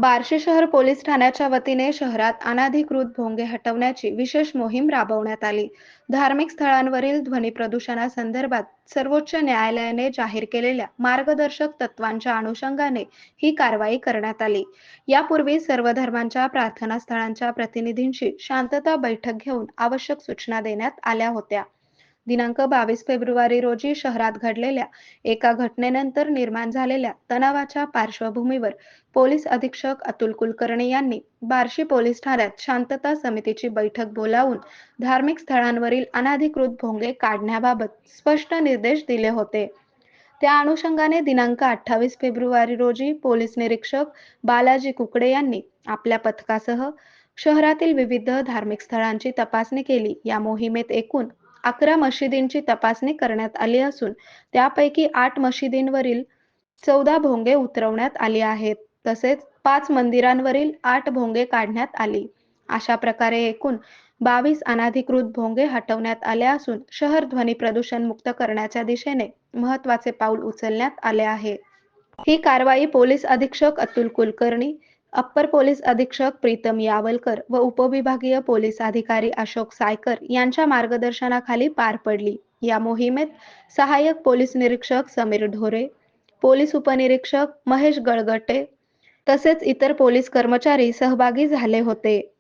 बार्शी शहर पोलीस ठाण्याच्या वतीने शहरात अनधिकृत भोंगे हटवण्याची विशेष मोहीम राबवण्यात आली. धार्मिक स्थळांवरील ध्वनी प्रदूषणासंदर्भात सर्वोच्च न्यायालयाने जाहीर केलेल्या मार्गदर्शक तत्वांच्या अनुषंगाने ही कारवाई करण्यात आली. यापूर्वी सर्व धर्मांच्या प्रार्थना स्थळांच्या प्रतिनिधींशी शांतता बैठक घेऊन आवश्यक सूचना देण्यात आल्या होत्या. दिनांक 22 फेब्रुवारी रोजी शहरात घडलेल्या एका घटनेनंतर निर्माण झालेल्या तणावाच्या पार्श्वभूमीवर पोलीस अधीक्षक अतुल कुलकर्णी यांनी बार्शी पोलीस ठाण्यात शांतता समितीची बैठक बोलावून धार्मिक स्थळांवरील अनधिकृत भोंगे काढण्याबाबत स्पष्ट निर्देश दिले होते. त्या अनुषंगाने दिनांक 28 फेब्रुवारी रोजी पोलीस निरीक्षक बालाजी कुकडे यांनी आपल्या पथकासह शहरातील विविध धार्मिक स्थळांची तपासणी केली. या मोहिमेत एकूण 11 मशिदींची तपासणी करण्यात आली असून त्यापैकी 8 मशिदींवरील 14 भोंगे उतरवण्यात आली आहेत. तसेच 5 मंदिरांवरील 8 भोंगे काढण्यात आली. अशा प्रकारे एकूण 22 अनधिकृत भोंगे हटवण्यात आले असून शहर ध्वनी प्रदूषण मुक्त करण्याच्या दिशेने महत्त्वाचे पाऊल उचलण्यात आले आहे. ही कारवाई पोलीस अधीक्षक अतुल कुलकर्णी, अप्पर पोलीस अधीक्षक प्रीतम यावलकर व उपविभागीय पोलीस अधिकारी अशोक सायकर यांच्या मार्गदर्शनाखाली पार पडली. या मोहिमेत सहाय्यक पोलीस निरीक्षक समीर ढोरे, पोलीस उपनिरीक्षक महेश गळगटे तसेच इतर पोलीस कर्मचारी सहभागी झाले होते.